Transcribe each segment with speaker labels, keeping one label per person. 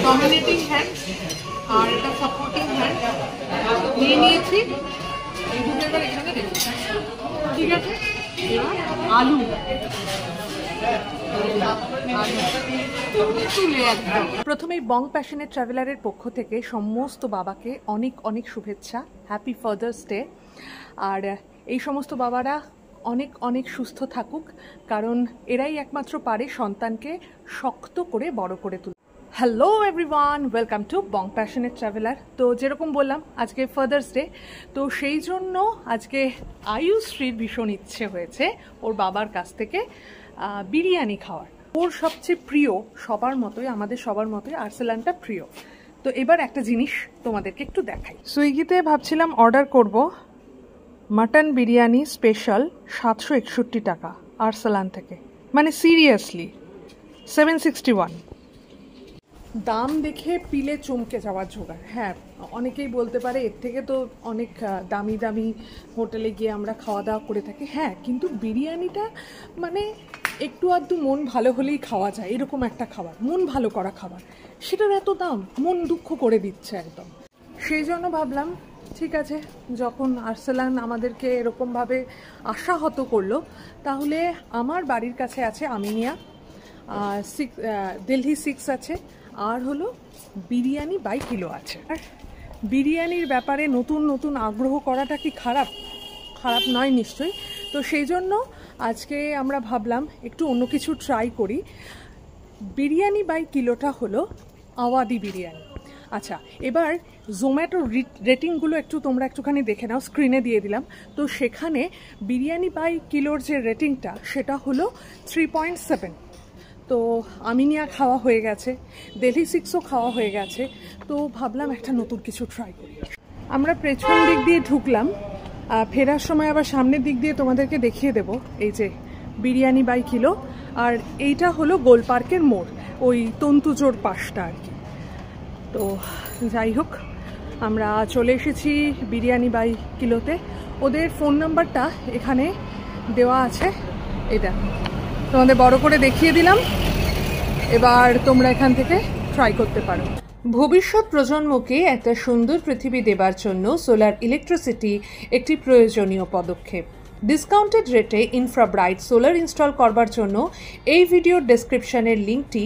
Speaker 1: Dominating hand আর এটা supporting hand নিয়ে নিয়েছি। এই দুটো এবার এখানে রেখেছি, ঠিক আছে। এবার আলু প্রথমেই বং প্যাশনেট ট্রাভেলারের পক্ষ থেকে সমস্ত বাবাকে অনেক অনেক শুভেচ্ছা, হ্যাপি ফাদার্স ডে। আর এই সমস্ত বাবারা অনেক অনেক সুস্থ থাকুক, কারণ এরাই একমাত্র পারে সন্তানকে শক্ত করে বড় করে তুলতে। Hello everyone, welcome to Bong passionate traveller. তো যেরকম বললাম আজকে ফাদার্স ডে, তো সেই জন্য আজকে আয়ুশ্রীর ভীষণ ইচ্ছে হয়েছে ওর বাবার কাছ থেকে বিরিয়ানি খাওয়ার। ওর সবচেয়ে প্রিয়, সবার মতোই, আমাদের সবার মতোই আর্সেলানটা প্রিয়। তো এবার একটা জিনিস তোমাদেরকে একটু দেখাই। সুইগিতে ভাবছিলাম অর্ডার করব মাটন বিরিয়ানি স্পেশাল 761 টাকা আর্সেলান থেকে, মানে সিরিয়াসলি 761। দাম দেখে পিলে চমকে যাওয়ার জোগাড়। হ্যাঁ, অনেকেই বলতে পারে এর থেকে তো অনেক দামি দামি হোটেলে গিয়ে আমরা খাওয়া দাওয়া করে থাকি। হ্যাঁ, কিন্তু বিরিয়ানিটা মানে একটু আধটু মন ভালো হলেই খাওয়া যায়, এরকম একটা খাবার, মন ভালো করা খাবার, সেটার এত দাম মন দুঃখ করে দিচ্ছে একদম। সেই জন্য ভাবলাম ঠিক আছে, যখন আর্সেলান আমাদেরকে এরকমভাবে আশাহত করলো, তাহলে আমার বাড়ির কাছে আছে আমিনিয়া, দিল্লি 6 আছে, আর হলো বিরিয়ানি বাই কিলো আছে। আর বিরিয়ানির ব্যাপারে নতুন নতুন আগ্রহ করাটা কি খারাপ? খারাপ নয় নিশ্চয়ই। তো সেই জন্য আজকে আমরা ভাবলাম একটু অন্য কিছু ট্রাই করি। বিরিয়ানি বাই কিলোটা হলো আওয়াদি বিরিয়ানি। আচ্ছা, এবার জোম্যাটো রেটিংগুলো তোমরা একটুখানি দেখে নাও, স্ক্রিনে দিয়ে দিলাম। তো সেখানে বিরিয়ানি বাই কিলোর যে রেটিংটা সেটা হলো 3.7। তো আমিনিয়া খাওয়া হয়ে গেছে, দিল্লি 6ও খাওয়া হয়ে গেছে, তো ভাবলাম একটা নতুন কিছু ট্রাই করি। আমরা পেছন দিক দিয়ে ঢুকলাম, ফেরার সময় আবার সামনের দিক দিয়ে তোমাদেরকে দেখিয়ে দেব এই যে বিরিয়ানি বাই কিলো। আর এইটা হলো গোল পার্কের মোড়, ওই তন্তুজোর পাশটা আর কি। তো যাই হোক, আমরা চলে এসেছি বিরিয়ানি বাই কিলোতে। ওদের ফোন নাম্বারটা এখানে দেওয়া আছে, এটা তোমাদের বড় করে দেখিয়ে দিলাম। এবার তোমরা এখান থেকে ট্রাই করতে পারো। ভবিষ্যৎ প্রজন্মকে একটা সুন্দর পৃথিবী দেবার জন্য সোলার ইলেকট্রিসিটি একটি প্রয়োজনীয় পদক্ষেপ। ডিসকাউন্টেড রেটে ইনফ্রাব্রাইট সোলার ইনস্টল করবার জন্য এই ভিডিওর ডেসক্রিপশনের লিঙ্কটি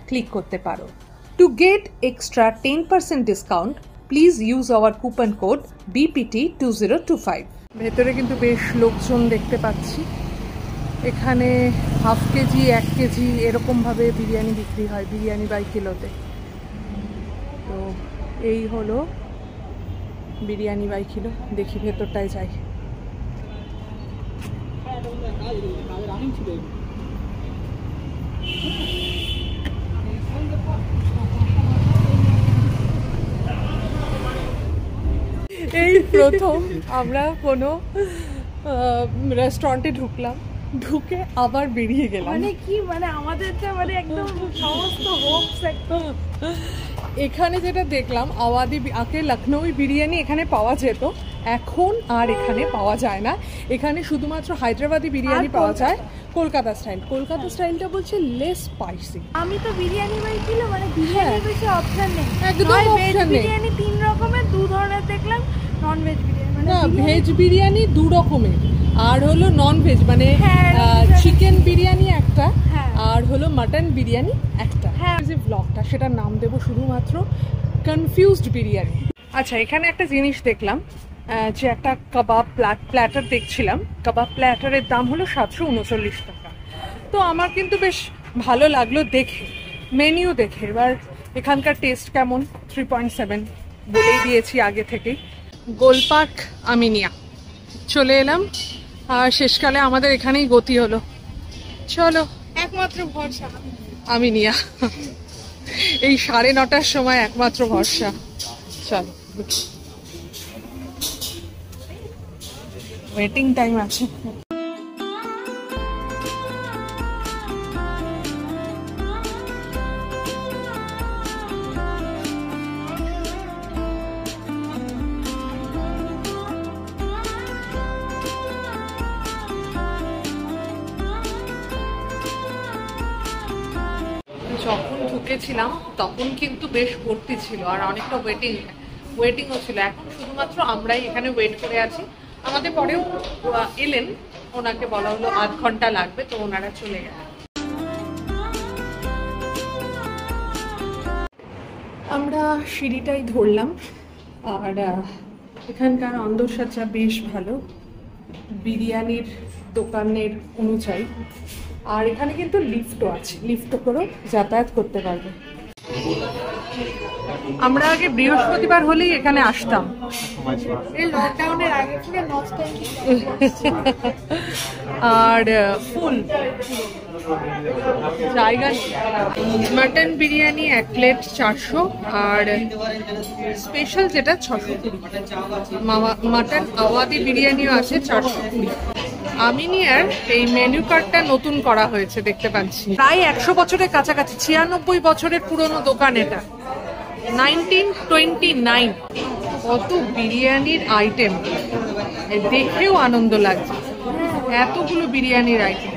Speaker 1: ক্লিক করতে পারো। To get extra 10% discount please use hour coupon code BPT2025। ভেতরে কিন্তু বেশ লোকজন দেখতে পাচ্ছি। এখানে হাফ কেজি, 1 কেজি এরকমভাবে বিরিয়ানি বিক্রি হয় বিরিয়ানি বাই কিলোতে। তো এই হলো বিরিয়ানি বাই কিলো। দেখি ভেতরটায় যাই। এই প্রথম আমরা কোনো রেস্টুরেন্টে ঢুকলাম, ঢুকে আবার বেরিয়ে গেলাম।
Speaker 2: মানে কি, মানে আমাদের তো মানে একদম সমস্ত হোপস একদম।
Speaker 1: এখানে যেটা দেখলাম, আওয়াদি আগে লখনৌই বিরিয়ানি এখানে পাওয়া যেত, এখন আর এখানে পাওয়া যায় না। এখানে শুধুমাত্র হায়দ্রাবাদি বিরিয়ানি পাওয়া যায়, কলকাতা স্টাইল। কলকাতা স্টাইলটা বলছে লেস স্পাইসি।
Speaker 2: আমি তো বিরিয়ানি বাই কিলো মানে বিরিয়ানির বেশি অপশন নেই,
Speaker 1: একদম অপশন নেই।
Speaker 2: বিরিয়ানি 3 রকমের, 2 ধরনের দেখলাম। নন ভেজ বিরিয়ানি
Speaker 1: না, ভেজ বিরিয়ানি 2 রকমের, আর হলো নন ভেজ মানে চিকেন বিরিয়ানি একটা, আর হলো মাটন বিরিয়ানি একটা। যে ব্লগটা সেটার নাম দেবো শুধুমাত্র কনফিউজড বিরিয়ানি। আচ্ছা, এখানে একটা জিনিস দেখলাম, যে একটা কাবাব প্ল্যাটার দেখছিলাম। কাবাব প্ল্যাটারের দাম হলো 739 টাকা। তো আমার কিন্তু বেশ ভালো লাগলো দেখে, মেনিউ দেখে। এবার এখানকার টেস্ট কেমন 3.7 বলেই দিয়েছি আগে থেকেই। গোলপার্ক আমিনিয়া চলে এলাম, আর শেষকালে আমাদের এখানেই গতি হলো। চলো, একমাত্র ভরসা আমিনিয়া, এই 9:30টার সময় একমাত্র ভরসা। চলো, ওয়েটিং টাইম আছে। ঢুকেছিলাম তখন কিন্তু বেশ ভর্তি ছিল, আর অনেকটা ওয়েটিংও ছিল। এখন শুধুমাত্র আমরাই এখানে ওয়েট করে আছি। আমাদের পরেও এলেন, ওনাকে বলা হলো আধ ঘন্টা লাগবে, তো ওনারা চলে গেলেন। আমরা সিঁড়িটাই ধরলাম, আর এখানকার অন্দরসজ্জা বেশ ভালো, বিরিয়ানির দোকানের অনুযায়ী। আর এখানে কিন্তু লিফটও আছে, লিফট করেও যাতায়াত করতে পারবে। আমরা আগে বৃহস্পতিবার হলেই এখানে আসতাম,
Speaker 2: এই লকডাউনের আগে পুরো নস্টালজিক।
Speaker 1: আর ফুল জায়গা। মাটন বিরিয়ানি 1 প্লেট 400, আর স্পেশাল যেটা 620। মাটন আওয়াদি বিরিয়ানিও আছে 420। আমিনিয়ার এই মেনু কার্ডটা নতুন করা হয়েছে, দেখতে পাচ্ছি প্রায় 100 বছরের কাছাকাছি, 96 বছরের পুরনো দোকান এটা, 1929। কত বিরিয়ানির আইটেম, দেখেও আনন্দ লাগছে, এতগুলো বিরিয়ানির আইটেম।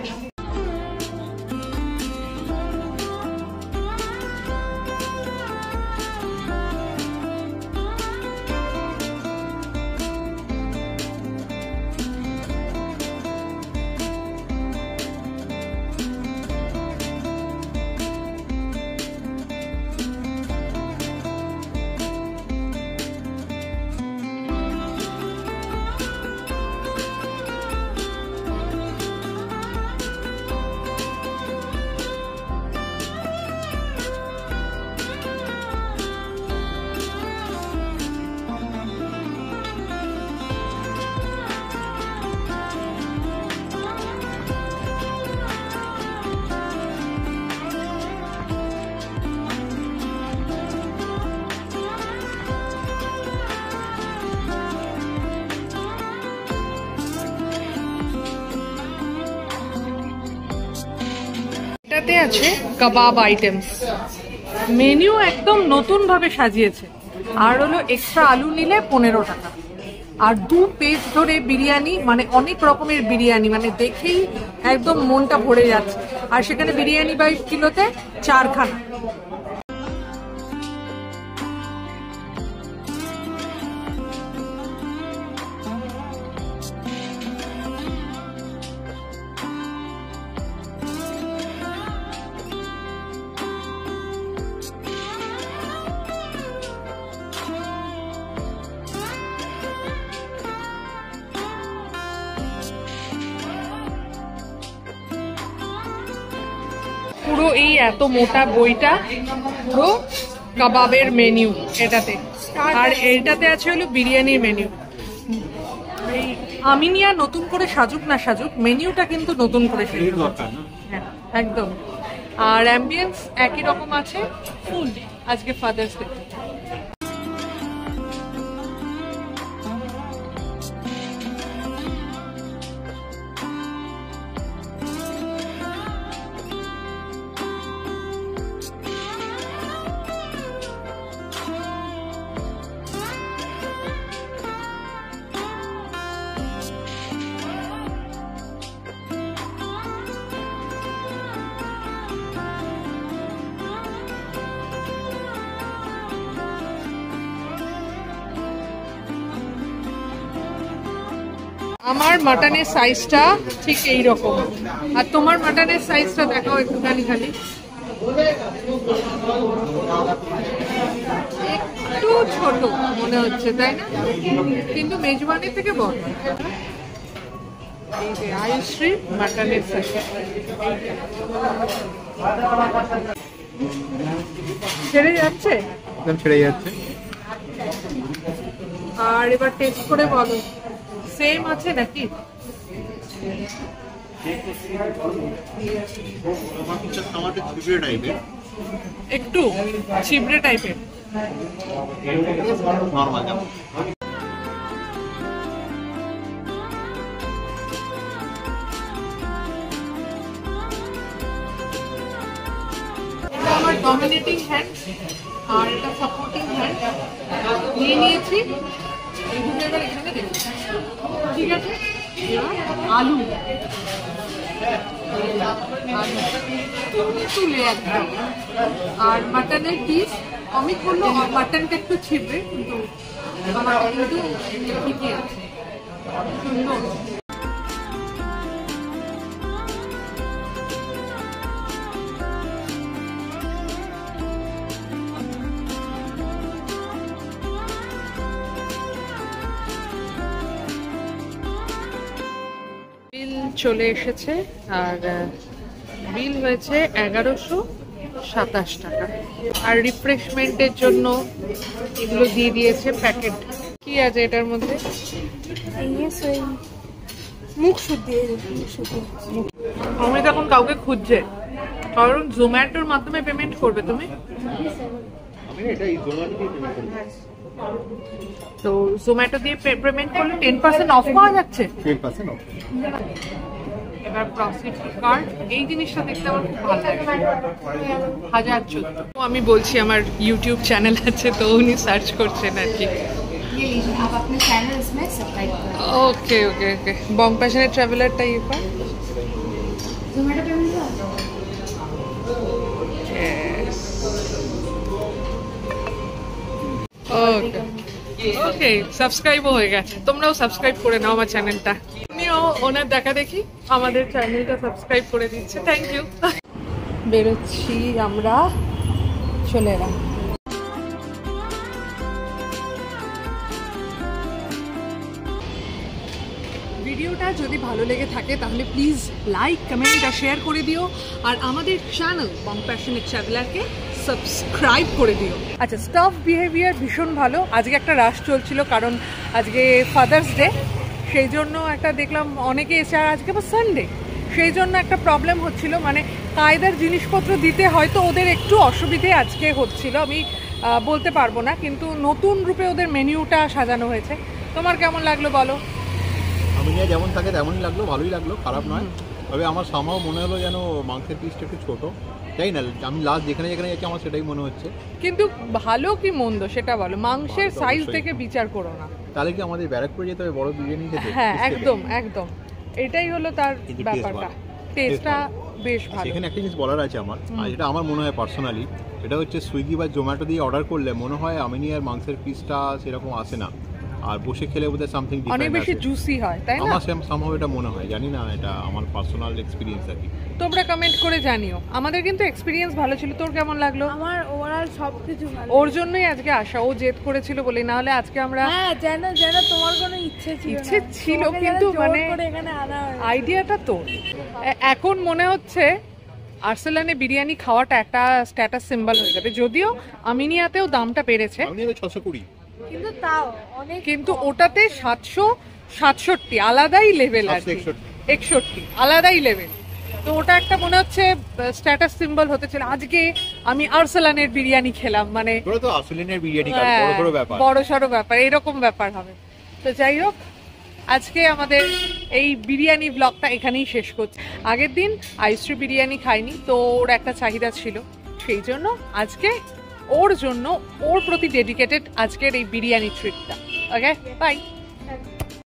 Speaker 1: এটাতে আছে কাবাব আইটেমস, মেনু একদম নতুন ভাবে সাজিয়েছে। আর হলো এক্সট্রা আলু নিলে 15 টাকা, আর 2 পেজ ধরে বিরিয়ানি, মানে অনেক রকমের বিরিয়ানি, মানে দেখেই একদম মনটা ভরে যাচ্ছে। আর সেখানে বিরিয়ানি 22 কিলোতে 4 খানা। পুরো এই এত মোটা বইটা পুরো কাবাবের মেনু এটাতে, আর এটাতে আছে হলো বিরিয়ানির মেনু। এই আমিনিয়া নতুন করে সাজুক না সাজুক, মেনুটা কিন্তু নতুন করে সাজুক, হ্যাঁ একদম। আর অ্যাম্বিয়েন্স একই রকম আছে, ফুল আজকে ফাদার্স ডে। আমার মাটনের সাইজটা ঠিক এই রকম, আর তোমার মাটনের সাইজটা দেখাও একটুখানি, খালি একটু ছোট মনে হচ্ছে, তাই না? কিন্তু মেজবানির থেকে বড়। এই যে আয়ুশ্রী মাটনের সাইজ ছেড়ে যাচ্ছে,
Speaker 3: একদম ছেড়ে যাচ্ছে।
Speaker 1: আর এবার টেস্ট করে বলো সেম আছে নাকি? একটু ছিবড়ে টাইপের। এটা আমার ডমিনেটিং হ্যান্ড আর এটা সাপোর্টিং হ্যান্ড নিয়ে নিয়েছি। এবার এখানে দেখুন, ঠিক আছে। আলু তুলে একদম। আর মাটনের পিস অমিত বললো মাটনটা একটু ছিপবে, কিন্তু আমাকে কিন্তু ঠিকই আছে, সুন্দর। বিল চলে এসেছে আর বিল হয়েছে 1127 টাকা। আর রিফ্রেশমেন্টের জন্য এগুলো দিয়ে দিয়েছে প্যাকেট। কি আছে এটার মধ্যে?
Speaker 2: মুখ শুদ্ধি।
Speaker 1: আমি তখন কাউকে খুঁজছে, কারণ জোম্যাটোর মাধ্যমে পেমেন্ট করবে তুমি? তো জোম্যাটো দিয়ে পেমেন্ট করলে 10% অফ পাওয়া যাচ্ছে।
Speaker 3: 10% অফ।
Speaker 1: এবার প্রসিড কার্ড, এই জিনিসটা দেখতে আমার খুব ভালো লাগে। 1014। আমি বলছি আমার ইউটিউব চ্যানেল আছে, তো উনি সার্চ করছেন আর কি।
Speaker 2: आप अपने चैनल इसमें सब्सक्राइब करें।
Speaker 1: Okay okay okay. Bong passionate traveller type है।
Speaker 2: जोमेटो पेमेंट हुआ?
Speaker 1: Yes. Okay. ওকে, সাবস্ক্রাইব হয়ে গেছে। তোমরাও সাবস্ক্রাইব করে নাও আমার চ্যানেলটা। উনিও ওনার দেখা দেখি আমাদের চ্যানেলটা সাবস্ক্রাইব করে দিচ্ছে। Thank you. বেরোচ্ছি আমরা, চলে এলাম। ভিডিওটা যদি ভালো লেগে থাকে তাহলে প্লিজ লাইক, কমেন্ট আর শেয়ার করে দিও। আর আমাদের চ্যানেল বং প্যাশনেট ট্রাভেলারকে সাবস্ক্রাইব করে দিও। আচ্ছা, স্টাফ বিহেভিয়ার ভীষণ ভালো। আজকে একটা রাশ চলছিল, কারণ আজকে ফাদার্স ডে, সেই জন্য একটা দেখলাম অনেকে এসে, আর আজকে আবার সানডে, সেই জন্য একটা প্রবলেম হচ্ছিল। মানে কায়দার জিনিসপত্র দিতে হয়তো ওদের একটু অসুবিধে আজকে হচ্ছিল, আমি বলতে পারবো না, কিন্তু নতুন রূপে ওদের মেনিউটা সাজানো হয়েছে। তোমার কেমন লাগলো বলো?
Speaker 3: আমি নিয়ে যেমন থাকে তেমনই লাগলো, ভালোই লাগলো, খারাপ নয়। তবে আমার সামাও মনে হলো যেন মাংসের পিসটা একটু ছোটো, তাই না? আমি লাস্ট যেখানে যেখানে যাচ্ছি আমার সেটাই মনে হচ্ছে।
Speaker 1: কিন্তু ভালো কি মন্দ সেটা বলো, মাংসের সাইজ থেকে বিচার করো না।
Speaker 3: তাহলে কি আমাদের ব্যারাকপুরে যেতে হবে বড় বিরিয়ানি খেতে?
Speaker 1: হ্যাঁ, একদম একদম, এটাই হলো তার ব্যাপারটা। টেস্টটা বেশ ভালো।
Speaker 3: সেখানে একটা জিনিস বলার আছে আমার, আর এটা আমার মনে হয় পার্সোনালি, এটা হচ্ছে সুইগি বা জোম্যাটো দিয়ে অর্ডার করলে মনে হয় আমিনি আর মাংসের পিসটা সেরকম আসে না, আর বসে খেলে বোধহয় সামথিং ডিফারেন্ট,
Speaker 1: অনেক বেশি জুসি হয়, তাই না?
Speaker 3: আমার সামহাও এটা মনে হয়, জানি না, এটা আমার পার্সোনাল এক্সপেরিয়েন্স আর কি।
Speaker 1: তোমরা কমেন্ট করে জানিও। আমাদের কিন্তু এক্সপেরিয়েন্স ভালো ছিল। তোর কেমন লাগলো?
Speaker 2: আমার ওভারঅল সবকিছু ভালো।
Speaker 1: ওর জন্যই আজকে আসা, ও জেদ করেছিল বলে, না হলে আজকে আমরা,
Speaker 2: হ্যাঁ, যেন তোমার কোনো ইচ্ছে ছিল না।
Speaker 1: ইচ্ছে ছিল, কিন্তু মানে
Speaker 2: এখানে আনা হয়েছে।
Speaker 1: আইডিয়াটা তো এখন মনে হচ্ছে আর্সেলানে বিরিয়ানি খাওয়াটা একটা স্ট্যাটাস সিম্বল হয়ে যাবে। যদিও আমিনিয়াতেও দামটা বেড়েছে,
Speaker 3: আমি 620,
Speaker 2: কিন্তু তাও অনেক,
Speaker 1: কিন্তু ওটাতে 767 আলাদাই লেভেল, আর 61 আলাদাই লেভেল। তো ওটা একটা মনে হচ্ছে স্ট্যাটাস সিম্বল হতে চলে। আজকে আমি আর্সেলানের বিরিয়ানি খেলাম, মানে
Speaker 3: তোরা তো আর্সেলানের বিরিয়ানি খাবে, বড় বড় ব্যাপার,
Speaker 1: বড় সড়ো ব্যাপার, এরকম ব্যাপার হবে। তো যাই হোক, আজকে আমাদের এই বিরিয়ানি ব্লগটা এখানেই শেষ করছি। আগের দিন আইসরি বিরিয়ানি খাইনি, তো ওর একটা চাহিদা ছিল, সেই জন্য আজকে ওর জন্য, ওর প্রতি ডেডিকেটেড আজকের এই বিরিয়ানি ট্রিটটা। ওকে, বাই।